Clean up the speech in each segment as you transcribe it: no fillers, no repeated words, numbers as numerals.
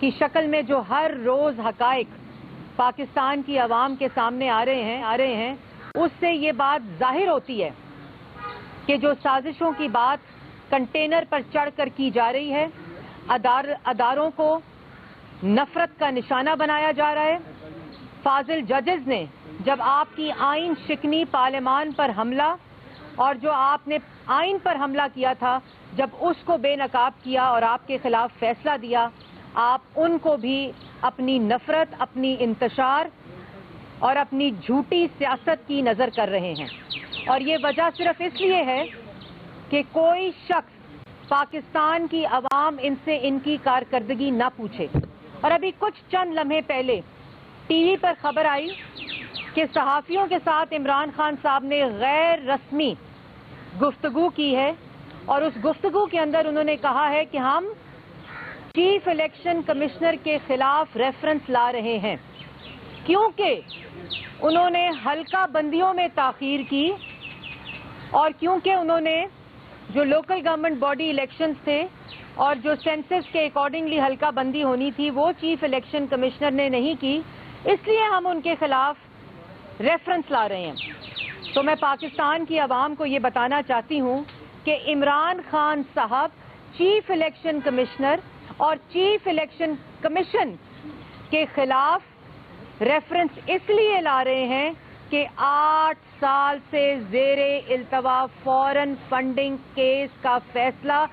کی شکل میں جو ہر روز حقائق پاکستان کی عوام کے سامنے آ رہے ہیں اس سے یہ بات ظاہر ہوتی ہے کہ جو سازشوں کی بات کنٹینر پر چڑھ کر کی جا رہی ہے، اداروں کو نفرت کا نشانہ بنایا جا رہا ہے۔ فاضل ججز نے جب آپ کی آئین شکنی پارلیمان پر حملہ اور جو آپ نے آئین پر حملہ کیا تھا، جب اس کو بے نقاب کیا اور آپ کے خلاف فیصلہ دیا، آپ ان کو بھی اپنی نفرت، اپنی انتشار اور اپنی جھوٹی سیاست کی نظر کر رہے ہیں۔ اور یہ وجہ صرف اس لیے ہے کہ کوئی شخص پاکستان کی عوام ان سے ان کی کارکردگی نہ پوچھے۔ اور ابھی کچھ چند لمحے پہلے ٹی وی پر خبر آئی کہ صحافیوں کے ساتھ عمران خان صاحب نے غیر رسمی گفتگو کی ہے، اور اس گفتگو کے اندر انہوں نے کہا ہے کہ ہم چیف الیکشن کمشنر کے خلاف ریفرنس لا رہے ہیں کیونکہ انہوں نے حلقہ بندیوں میں تاخیر کی، اور کیونکہ انہوں نے جو لوکل گورنمنٹ باڈی الیکشنز تھے اور جو سینسس کے اکارڈنگلی حلقہ بندی ہونی تھی وہ چیف الیکشن کمشنر نے نہیں کی، اس لیے ہم ان کے خلاف ریفرنس لا رہے ہیں۔ تو میں پاکستان کی عوام کو یہ بتانا چاہتی ہوں کہ عمران خان صاحب چیف الیکشن کمشنر اور چیف الیکشن کمیشن کے خلاف ریفرنس اس لیے لا رہے ہیں کہ 8 سال سے زیر التوا فورن فنڈنگ کیس کا فیصلہ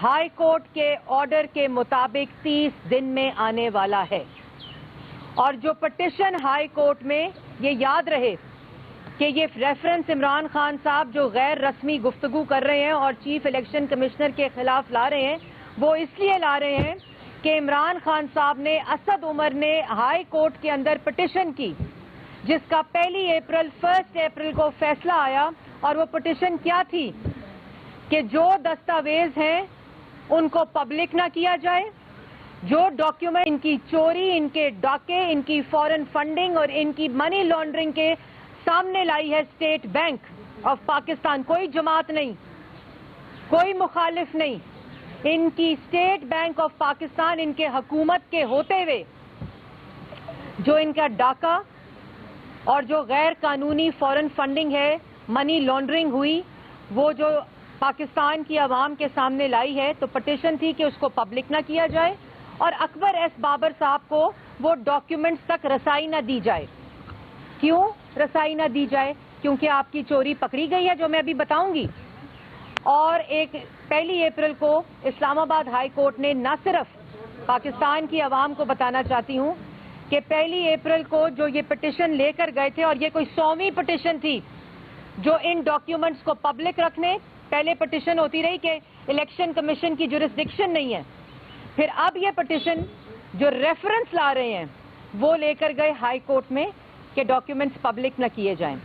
ہائی کورٹ کے آرڈر کے مطابق 30 دن میں آنے والا ہے، اور جو پٹیشن ہائی کورٹ میں، یہ یاد رہے کہ یہ ریفرنس عمران خان صاحب جو غیر رسمی گفتگو کر رہے ہیں اور چیف الیکشن کمشنر کے خلاف لا رہے ہیں، وہ اس لیے لا رہے ہیں کہ عمران خان صاحب نے، اسد عمر نے ہائی کورٹ کے اندر پٹیشن کی جس کا 1 اپریل کو فیصلہ آیا، اور وہ پٹیشن کیا تھی کہ جو دستاویز ہیں ان کو پبلک نہ کیا جائے، جو ڈاکیومنٹ ان کی چوری، ان کے ڈاکے، ان کی فورن فنڈنگ اور ان کی منی لانڈرنگ کے سامنے لائی ہے اسٹیٹ بینک آف پاکستان، کوئی جماعت نہیں، کوئی مخالف نہیں، ان کی اسٹیٹ بینک آف پاکستان، ان کے حکومت کے ہوتے ہوئے جو ان کا ڈاکہ اور جو غیر قانونی فورن فنڈنگ ہے، منی لانڈرنگ ہوئی، وہ جو پاکستان کی عوام کے سامنے لائی ہے، تو پٹیشن تھی کہ اس کو پبلک نہ کیا جائے اور اکبر ایس بابر صاحب کو وہ ڈاکیومنٹس تک رسائی نہ دی جائے۔ کیوں رسائی نہ دی جائے؟ کیونکہ آپ کی چوری پکڑی گئی ہے، جو میں ابھی بتاؤں گی۔ اور 1 اپریل کو اسلام آباد ہائی کورٹ نے، نہ صرف پاکستان کی عوام کو بتانا چاہتی ہوں کہ 1 اپریل کو جو یہ پٹیشن لے کر گئے تھے، اور یہ کوئی 100ویں پٹیشن تھی جو ان ڈاکیومنٹس کو پبلک رکھنے، پہلے پٹیشن ہوتی رہی کہ الیکشن کمیشن کی جورسڈکشن نہیں ہے، پھر اب یہ پٹیشن جو ریفرنس لا رہے ہیں وہ لے کر گئے ہائی کورٹ میں کہ ڈاکیومنٹس پبلک نہ کیے جائیں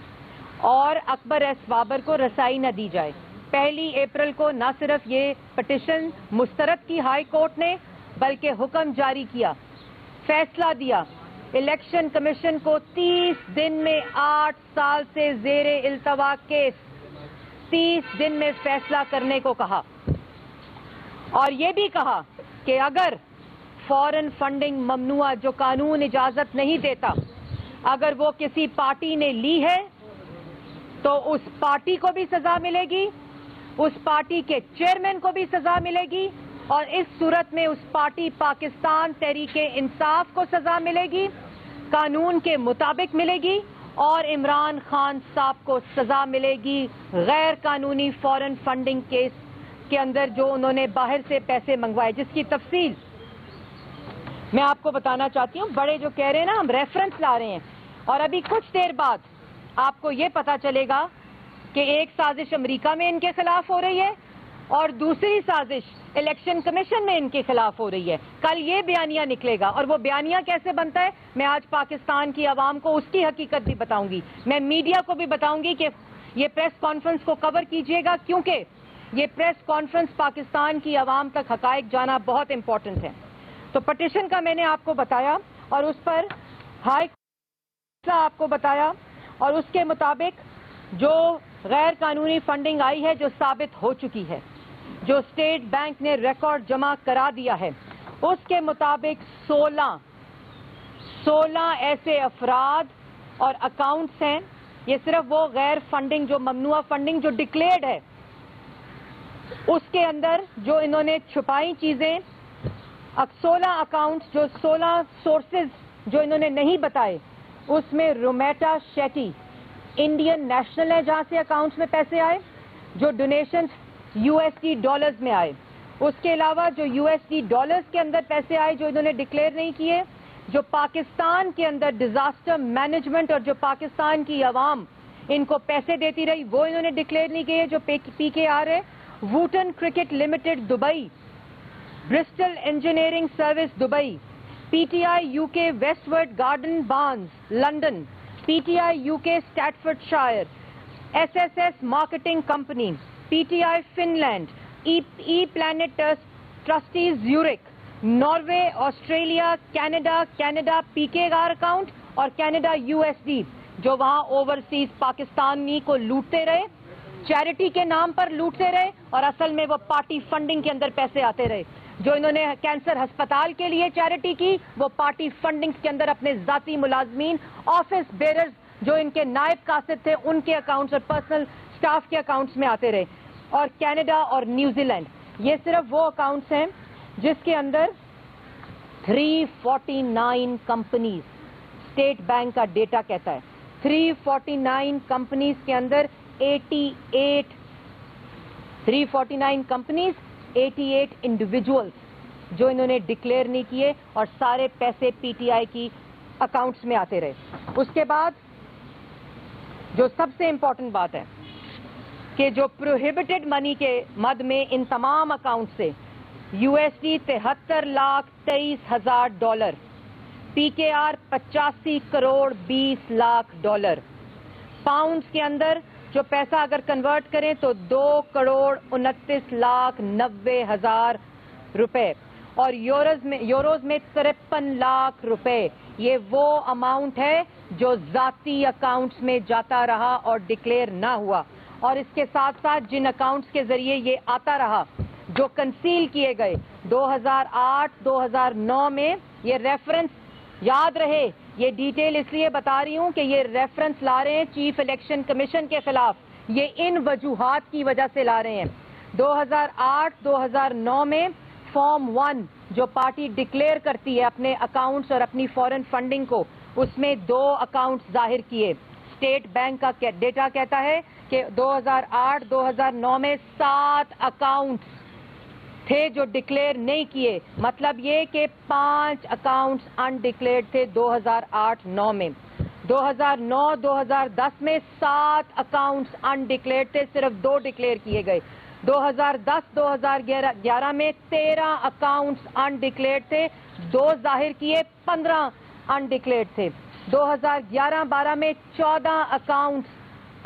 اور اکبر ایس بابر کو رسائی نہ دی جائے۔ 1 اپریل کو نہ صرف یہ پٹیشن مسترد کی ہائی کورٹ نے، بلکہ حکم جاری کیا، فیصلہ دیا، الیکشن کمیشن کو 30 دن میں 8 سال سے زیر التوا کیس 30 دن میں فیصلہ کرنے کو کہا، اور یہ بھی کہا کہ اگر فورن فنڈنگ ممنوع، جو قانون اجازت نہیں دیتا، اگر وہ کسی پارٹی نے لی ہے تو اس پارٹی کو بھی سزا ملے گی، اس پارٹی کے چیئرمین کو بھی سزا ملے گی، اور اس صورت میں اس پارٹی پاکستان تحریک انصاف کو سزا ملے گی، قانون کے مطابق ملے گی، اور عمران خان صاحب کو سزا ملے گی غیر قانونی فورن فنڈنگ کیس کے اندر جو انہوں نے باہر سے پیسے منگوائے، جس کی تفصیل میں آپ کو بتانا چاہتی ہوں۔ بڑے جو کہہ رہے ہیں نا ہم ریفرنس لا رہے ہیں، اور ابھی کچھ دیر بعد آپ کو یہ پتا چلے گا کہ ایک سازش امریکہ میں ان کے خلاف ہو رہی ہے اور دوسری سازش الیکشن کمیشن میں ان کے خلاف ہو رہی ہے۔ کل یہ بیانیہ نکلے گا، اور وہ بیانیہ کیسے بنتا ہے میں آج پاکستان کی عوام کو اس کی حقیقت بھی بتاؤں گی، میں میڈیا کو بھی بتاؤں گی کہ یہ پریس کانفرنس کو کور کیجئے گا، کیونکہ یہ پریس کانفرنس پاکستان کی عوام تک حقائق جانا بہت امپورٹنٹ ہے۔ تو پٹیشن کا میں نے آپ کو بتایا، اور اس پر ہائی کورٹ آپ کو بتایا، اور اس کے مطابق جو غیر قانونی فنڈنگ آئی ہے، جو ثابت ہو چکی ہے، جو اسٹیٹ بینک نے ریکارڈ جمع کرا دیا ہے، اس کے مطابق 16 ایسے افراد اور اکاؤنٹس ہیں. یہ صرف وہ غیر فنڈنگ جو ممنوعہ فنڈنگ جو ڈکلیئرڈ ہے اس کے اندر جو انہوں نے چھپائی چیزیں, 16 اکاؤنٹس جو 16 سورسز جو انہوں نے نہیں بتائے, اس میں رومیٹا شیٹی انڈین نیشنل ہے جہاں سے اکاؤنٹس میں پیسے آئے, جو ڈونیشنز USD ڈالرز میں آئے. اس کے علاوہ جو USD ڈالرز کے اندر پیسے آئے جو انہوں نے ڈکلیئر نہیں کیے, جو پاکستان کے اندر ڈیزاسٹر مینجمنٹ اور جو پاکستان کی عوام ان کو پیسے دیتی رہی وہ انہوں نے ڈکلیئر نہیں کیے, جو PKR ہے, Wootton cricket limited Dubai, Bristol engineering service Dubai, PTI UK west ward garden Barnes London, PTI UK Staffordshire, SSS marketing company, PTI Finland, E plant trustees Zurich, Norway, Australia, Canada PKR account اور Canada USD جو وہاں overseas Pakistani کو لوٹتے رہے, charity کے نام پر لوٹتے رہے اور اصل میں وہ پارٹی فنڈنگ کے اندر پیسے آتے رہے. جو انہوں نے کینسر ہسپتال کے لیے چیریٹی کی وہ پارٹی فنڈنگ کے اندر اپنے ذاتی ملازمین, آفس بیررز جو ان کے نائب قاصد تھے ان کے اکاؤنٹس اور پرسنل سٹاف کے اکاؤنٹس میں آتے رہے. اور کینیڈا اور نیوزی لینڈ یہ صرف وہ اکاؤنٹس ہیں جس کے اندر 349 کمپنیز, اسٹیٹ بینک کا ڈیٹا کہتا ہے 349 کمپنیز کے اندر 349 کمپنیز 88 انڈیویجولز جو انہوں نے ڈکلیئر نہیں کیے اور سارے پیسے PTI کی اکاؤنٹس میں آتے رہے. اس کے بعد جو سب سے امپورٹنٹ بات ہے کہ جو پروہیبٹڈ منی کے مد میں ان تمام اکاؤنٹ سے USD 73,23,000 dollar, PKR 85 crore 20 lakh dollar, pounds کے اندر جو پیسہ اگر کنورٹ کریں تو 2 کروڑ 29,90,000 روپے, اور یوروز میں 53 لاکھ روپے. یہ وہ اماؤنٹ ہے جو ذاتی اکاؤنٹس میں جاتا رہا اور ڈکلیئر نہ ہوا, اور اس کے ساتھ ساتھ جن اکاؤنٹس کے ذریعے یہ آتا رہا جو کنسیل کیے گئے 2008-2009 میں. یہ ریفرنس یاد رہے, یہ ڈیٹیل اس لیے بتا رہی ہوں کہ یہ ریفرنس لا رہے ہیں چیف الیکشن کمیشن کے خلاف, یہ ان وجوہات کی وجہ سے لا رہے ہیں. 2008-2009 میں فارم 1 جو پارٹی ڈکلیئر کرتی ہے اپنے اکاؤنٹس اور اپنی فورن فنڈنگ کو, اس میں 2 اکاؤنٹس ظاہر کیے. اسٹیٹ بینک کا ڈیٹا کہتا ہے کہ 2008-2009 میں 7 اکاؤنٹس تھے جو ڈکلیئر نہیں کیے, مطلب یہ کہ 5 اکاؤنٹس انڈکلیئرڈ تھے 2008-9 میں. 2009-2010 میں 7 اکاؤنٹس انڈکلیئرڈ تھے, صرف 2 ڈکلیئر کیے گئے. 2010-2011 میں 13 اکاؤنٹس انڈکلیئرڈ تھے, 2 ظاہر کیے, 15 انڈکلیئرڈ تھے. 2011-12 میں 14 اکاؤنٹس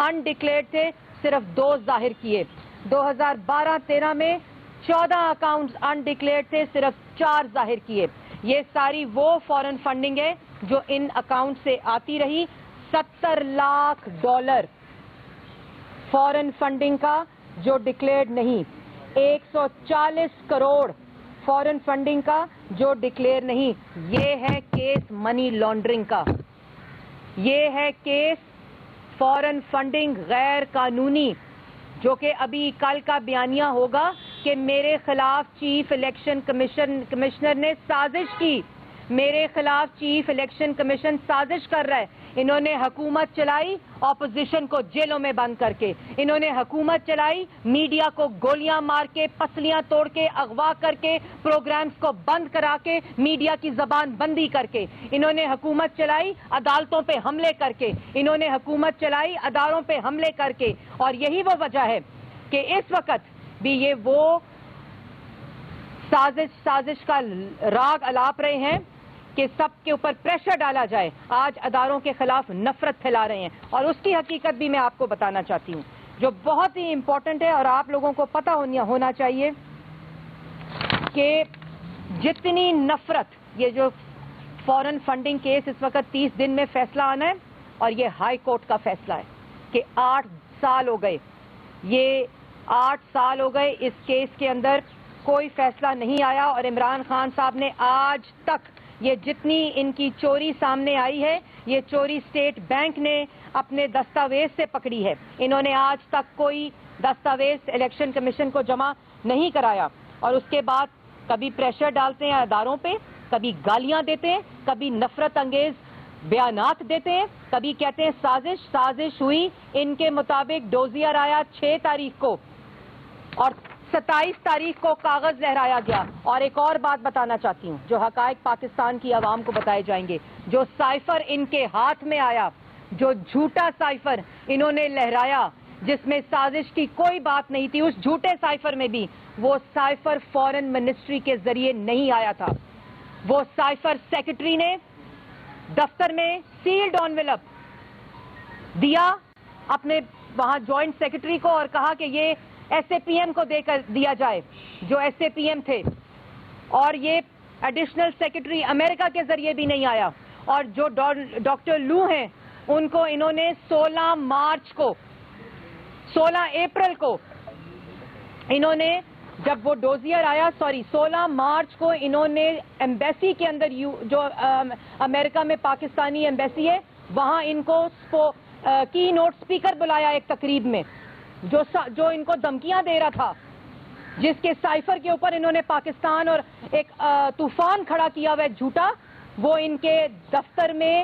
انڈکلیئرڈ تھے, صرف 2 ظاہر کیے. 2012-13 میں 14 اکاؤنٹس انڈکلیئرڈ تھے, صرف 4 ظاہر کیے. یہ ساری وہ فورن فنڈنگ ہے جو ان اکاؤنٹ سے آتی رہی. 70 لاکھ ڈالر فورن فنڈنگ کا جو ڈکلیئرڈ نہیں, 140 کروڑ فورن فنڈنگ کا جو ڈکلیئر نہیں. یہ ہے کیس منی لانڈرنگ کا, یہ ہے کیس فورن فنڈنگ غیر قانونی, جو کہ ابھی کل کا بیانیہ ہوگا کہ میرے خلاف چیف الیکشن کمشنر نے سازش کی, میرے خلاف چیف الیکشن کمیشن سازش کر رہا ہے. انہوں نے حکومت چلائی اپوزیشن کو جیلوں میں بند کر کے, انہوں نے حکومت چلائی میڈیا کو گولیاں مار کے, پسلیاں توڑ کے, اغوا کر کے, پروگرامز کو بند کرا کے, میڈیا کی زبان بندی کر کے, انہوں نے حکومت چلائی عدالتوں پہ حملے کر کے, انہوں نے حکومت چلائی اداروں پہ حملے کر کے. اور یہی وہ وجہ ہے کہ اس وقت بھی یہ وہ سازش کا راگ الاپ رہے ہیں کہ سب کے اوپر پریشر ڈالا جائے. آج اداروں کے خلاف نفرت پھیلا رہے ہیں, اور اس کی حقیقت بھی میں آپ کو بتانا چاہتی ہوں جو بہت ہی امپورٹنٹ ہے, اور آپ لوگوں کو پتہ ہونا چاہیے کہ جتنی نفرت, یہ جو فورن فنڈنگ کیس اس وقت 30 دن میں فیصلہ آنا ہے, اور یہ ہائی کورٹ کا فیصلہ ہے کہ 8 سال ہو گئے, یہ 8 سال ہو گئے اس کیس کے اندر کوئی فیصلہ نہیں آیا اور عمران خان صاحب نے آج تک یہ جتنی ان کی چوری سامنے آئی ہے یہ چوری اسٹیٹ بینک نے اپنے دستاویز سے پکڑی ہے. انہوں نے آج تک کوئی دستاویز الیکشن کمیشن کو جمع نہیں کرایا اور اس کے بعد کبھی پریشر ڈالتے ہیں اداروں پہ, کبھی گالیاں دیتے ہیں, کبھی نفرت انگیز بیانات دیتے ہیں, کبھی کہتے ہیں سازش ہوئی. ان کے مطابق ڈوزیئر آیا 6 تاریخ کو اور 27 تاریخ کو کاغذ لہرایا گیا. اور ایک اور بات بتانا چاہتی ہوں جو حقائق پاکستان کی عوام کو بتائے جائیں گے. جو سائفر ان کے ہاتھ میں آیا, جو جھوٹا سائفر انہوں نے لہرایا جس میں سازش کی کوئی بات نہیں تھی, اس جھوٹے سائفر میں بھی وہ سائفر فورن منسٹری کے ذریعے نہیں آیا تھا. وہ سائفر سیکرٹری نے دفتر میں سیلڈ انویلپ دیا اپنے وہاں جوائنٹ سیکرٹری کو اور کہا کہ یہ ایس اے پی ایم کو دے کر دیا جائے, جو ایس اے پی ایم تھے. اور یہ ایڈیشنل سیکرٹری امریکہ کے ذریعے بھی نہیں آیا. اور جو ڈاکٹر لو ہیں ان کو انہوں نے 16 اپریل کو انہوں نے, جب وہ ڈوزیئر آیا 16 مارچ کو انہوں نے ایمبیسی کے اندر جو امریکہ میں پاکستانی ایمبیسی ہے وہاں ان کو کی نوٹ اسپیکر بلایا ایک تقریب میں, جو ان کو دھمکیاں دے رہا تھا, جس کے سائفر کے اوپر انہوں نے پاکستان اور ایک طوفان کھڑا کیا ہوا ہے جھوٹا. وہ ان کے دفتر میں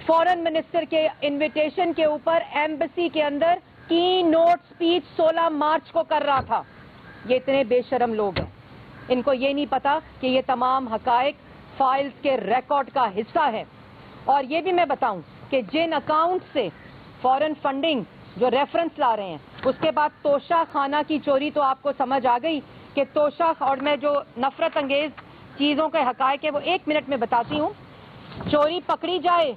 فورن منسٹر کے انویٹیشن کے اوپر ایمبیسی کے اندر کی نوٹ سپیچ 16 مارچ کو کر رہا تھا. یہ اتنے بے شرم لوگ ہیں, ان کو یہ نہیں پتا کہ یہ تمام حقائق فائلز کے ریکارڈ کا حصہ ہے. اور یہ بھی میں بتاؤں کہ جن اکاؤنٹ سے فورن فنڈنگ جو ریفرنس لا رہے ہیں, اس کے بعد توشہ خانہ کی چوری تو آپ کو سمجھ آ گئی کہ توشہ, اور میں جو نفرت انگیز چیزوں کے حقائق ہے وہ 1 منٹ میں بتاتی ہوں. چوری پکڑی جائے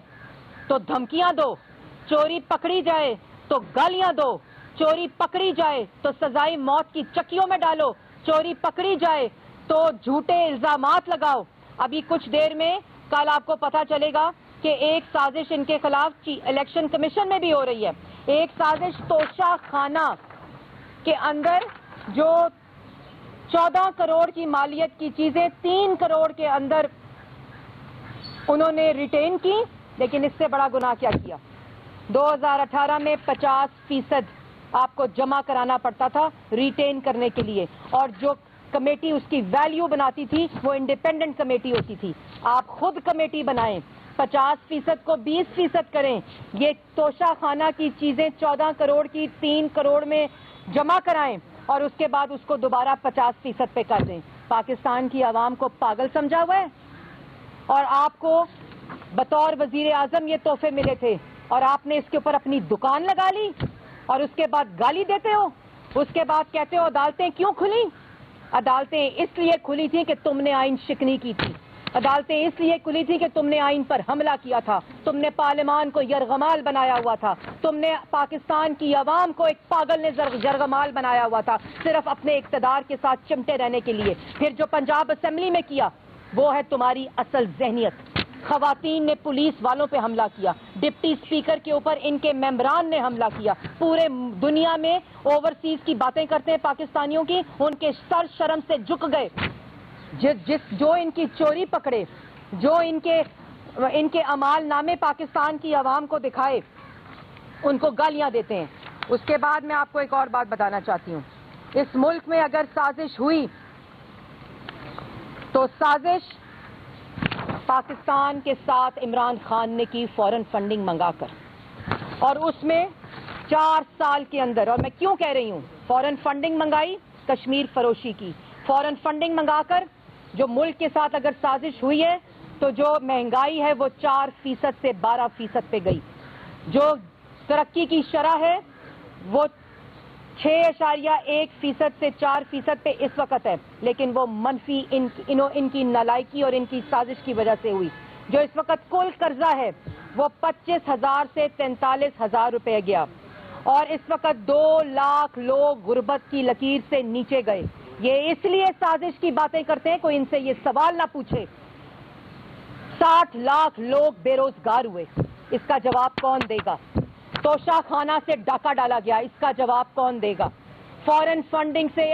تو دھمکیاں دو, چوری پکڑی جائے تو گالیاں دو, چوری پکڑی جائے تو سزائے موت کی چکیوں میں ڈالو, چوری پکڑی جائے تو جھوٹے الزامات لگاؤ. ابھی کچھ دیر میں کل آپ کو پتہ چلے گا کہ ایک سازش ان کے خلاف الیکشن کمیشن میں بھی ہو رہی ہے. ایک سازش توشہ خانہ کے اندر جو 14 کروڑ کی مالیت کی چیزیں 3 کروڑ کے اندر انہوں نے ریٹین کی, لیکن اس سے بڑا گناہ کیا کیا. 2018 میں 50% آپ کو جمع کرانا پڑتا تھا ریٹین کرنے کے لیے, اور جو کمیٹی اس کی ویلیو بناتی تھی وہ انڈیپینڈنٹ کمیٹی ہوتی تھی. آپ خود کمیٹی بنائیں, 50% کو 20% کریں. یہ توشہ خانہ کی چیزیں 14 کروڑ کی 3 کروڑ میں جمع کرائیں اور اس کے بعد اس کو دوبارہ 50% پہ کر دیں. پاکستان کی عوام کو پاگل سمجھا ہوا ہے, اور آپ کو بطور وزیر اعظم یہ تحفے ملے تھے اور آپ نے اس کے اوپر اپنی دکان لگا لی اور اس کے بعد گالی دیتے ہو. اس کے بعد کہتے ہو عدالتیں کیوں کھلی. عدالتیں اس لیے کھلی تھی کہ تم نے آئین شکنی کی تھی. عدالتیں اس لیے کھلی تھی کہ تم نے آئین پر حملہ کیا تھا, تم نے پارلیمان کو یرغمال بنایا ہوا تھا, تم نے پاکستان کی عوام کو ایک پاگل نے یرغمال بنایا ہوا تھا صرف اپنے اقتدار کے ساتھ چمٹے رہنے کے لیے. پھر جو پنجاب اسمبلی میں کیا وہ ہے تمہاری اصل ذہنیت. خواتین نے پولیس والوں پہ حملہ کیا, ڈپٹی اسپیکر کے اوپر ان کے ممبران نے حملہ کیا. پورے دنیا میں اوورسیز کی باتیں کرتے ہیں پاکستانیوں کی, ان کے سر شرم سے جھک گئے. جو ان کی چوری پکڑے, جو ان کے اعمال نامے پاکستان کی عوام کو دکھائے, ان کو گالیاں دیتے ہیں. اس کے بعد میں آپ کو ایک اور بات بتانا چاہتی ہوں. اس ملک میں اگر سازش ہوئی تو سازش پاکستان کے ساتھ عمران خان نے کی فورن فنڈنگ منگا کر, اور اس میں 4 سال کے اندر, اور میں کیوں کہہ رہی ہوں فورن فنڈنگ منگائی, کشمیر فروشی کی. فورن فنڈنگ منگا کر جو ملک کے ساتھ اگر سازش ہوئی ہے تو جو مہنگائی ہے وہ 4% سے 12% پہ گئی. جو ترقی کی شرح ہے وہ 6.1% سے 4% پہ اس وقت ہے, لیکن وہ منفی ان کی نالائکی اور ان کی سازش کی وجہ سے ہوئی. جو اس وقت کل قرضہ ہے وہ 25,000 سے 43,000 روپے گیا, اور اس وقت 2 لاکھ لوگ غربت کی لکیر سے نیچے گئے. یہ اس لیے سازش کی باتیں کرتے ہیں, کوئی ان سے یہ سوال نہ پوچھے. 60 لاکھ لوگ بے روزگار ہوئے, اس کا جواب کون دے گا. توشہ خانہ سے ڈاکہ ڈالا گیا, اس کا جواب کون دے گا. فورن فنڈنگ سے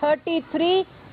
33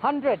100।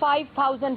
5000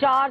4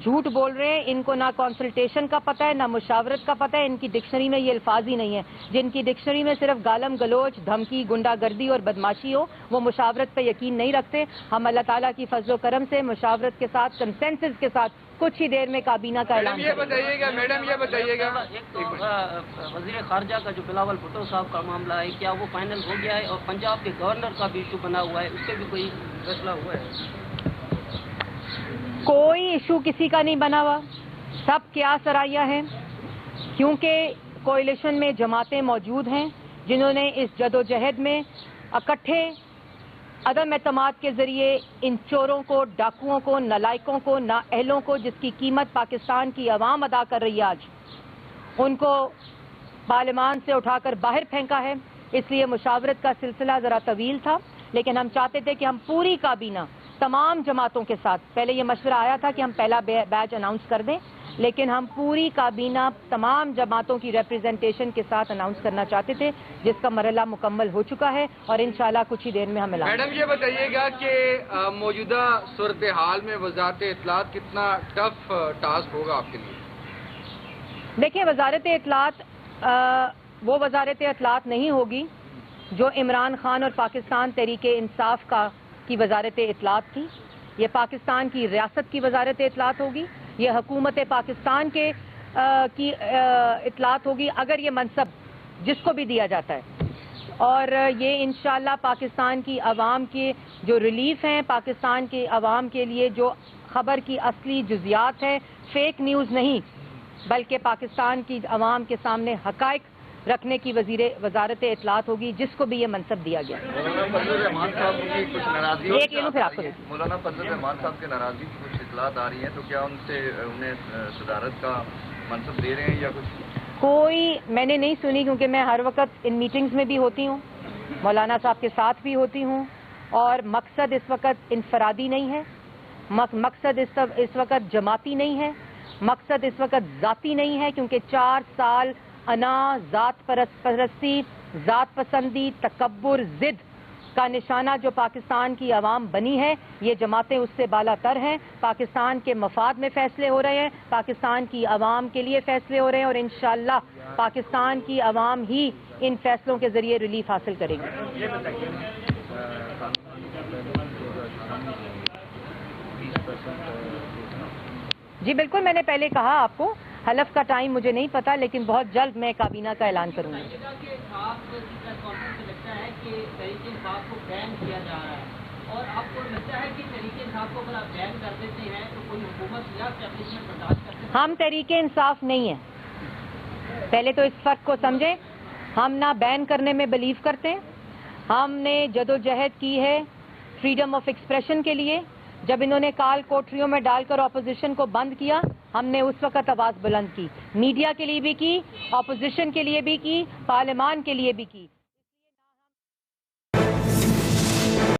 جھوٹ بول رہے ہیں. ان کو نہ کنسلٹیشن کا پتہ ہے نہ مشاورت کا پتہ ہے. ان کی ڈکشنری میں یہ الفاظ ہی نہیں ہے. جن کی ڈکشنری میں صرف گالم گلوچ, دھمکی, گنڈا گردی اور بدماشی ہو, وہ مشاورت پہ یقین نہیں رکھتے. ہم اللہ تعالیٰ کی فضل و کرم سے مشاورت کے ساتھ, کنسنسس کے ساتھ کچھ ہی دیر میں کابینہ کا اعلان کریں گے. میڈم یہ بتائیے گا ایک تو وزیر خارجہ کا جو بلاول بھٹو صاحب کا معاملہ ہے, کیا وہ فائنل ہو گیا ہے؟ اور پنجاب کے گورنر کا بھی ایشو بنا ہوا ہے, اس پہ بھی کوئی فیصلہ ہوا ہے؟ کوئی ایشو کسی کا نہیں بنا ہوا, سب کیا سرائیاں ہیں, کیونکہ کوئلیشن میں جماعتیں موجود ہیں جنہوں نے اس جدوجہد میں اکٹھے عدم اعتماد کے ذریعے ان چوروں کو, ڈاکوؤں کو, نالائکوں کو, نااہلوں کو, جس کی قیمت پاکستان کی عوام ادا کر رہی ہے آج, ان کو پارلیمان سے اٹھا کر باہر پھینکا ہے. اس لیے مشاورت کا سلسلہ ذرا طویل تھا, لیکن ہم چاہتے تھے کہ ہم پوری کابینہ تمام جماعتوں کے ساتھ, پہلے یہ مشورہ آیا تھا کہ ہم پہلا بیچ اناؤنس کر دیں, لیکن ہم پوری کابینہ تمام جماعتوں کی ریپرزنٹیشن کے ساتھ اناؤنس کرنا چاہتے تھے, جس کا مرحلہ مکمل ہو چکا ہے اور انشاءاللہ کچھ ہی دیر میں ہم اعلان کریں گے. میڈم یہ بتائیے گا کہ موجودہ صورتحال میں وزارت اطلاعات کتنا ٹف ٹاسک ہوگا آپ کے لیے؟ دیکھیں, وزارت اطلاعات وہ وزارت اطلاعات نہیں ہوگی جو عمران خان اور پاکستان تحریک انصاف کی وزارت اطلاعات تھی. یہ پاکستان کی ریاست کی وزارت اطلاعات ہوگی, یہ حکومت پاکستان کی اطلاعات ہوگی اگر یہ منصب جس کو بھی دیا جاتا ہے. اور یہ انشاءاللہ پاکستان کی عوام کے جو ریلیف ہیں, پاکستان کے عوام کے لیے جو خبر کی اصلی جزیات ہے, فیک نیوز نہیں بلکہ پاکستان کی عوام کے سامنے حقائق رکھنے کی وزارت اطلاعات ہوگی, جس کو بھی یہ منصب دیا گیا. مولانا فضل الرحمان صاحب کی ناراضگی کی کچھ اطلاعات آ رہی ہیں, تو کیا ان سے انہیں صدارت کا منصب دے رہے ہیں یا کچھ؟ کوئی میں نے نہیں سنی, کیونکہ میں ہر وقت ان میٹنگز میں بھی ہوتی ہوں, مولانا صاحب کے ساتھ بھی ہوتی ہوں, اور مقصد اس وقت انفرادی نہیں ہے, مقصد اس وقت جماعتی نہیں ہے, مقصد اس وقت ذاتی نہیں ہے, کیونکہ 4 سال انا, ذات پرستی, ذات پسندی, تکبر, ضد کا نشانہ جو پاکستان کی عوام بنی ہے, یہ جماعتیں اس سے بالا تر ہیں. پاکستان کے مفاد میں فیصلے ہو رہے ہیں, پاکستان کی عوام کے لیے فیصلے ہو رہے ہیں, اور انشاءاللہ پاکستان کی عوام ہی ان فیصلوں کے ذریعے ریلیف حاصل کریں گے. جی بالکل, میں نے پہلے کہا آپ کو, حلف کا ٹائم مجھے نہیں پتا, لیکن بہت جلد میں کابینہ کا اعلان کروں گی. لگتا ہے کہ تحریک انصاف کو بین کیا جا رہا ہے, اور آپ کو لگتا ہے کہ تحریک انصاف کو اگر آپ بین کر دیتے ہیں تو کوئی حکومت یا اسٹیبلشمنٹ برداشت کرتے ہیں؟ ہم تحریک انصاف نہیں ہیں, پہلے تو اس فرق کو سمجھیں. ہم نہ بین کرنے میں بلیو کرتے ہیں. ہم نے جدوجہد کی ہے فریڈم آف ایکسپریشن کے لیے. جب انہوں نے کال کوٹریوں میں ڈال کر اپوزیشن کو بند کیا, ہم نے اس وقت آواز بلند کی, میڈیا کے لیے بھی کی, اپوزیشن کے لیے بھی کی, پارلیمان کے لیے بھی کی.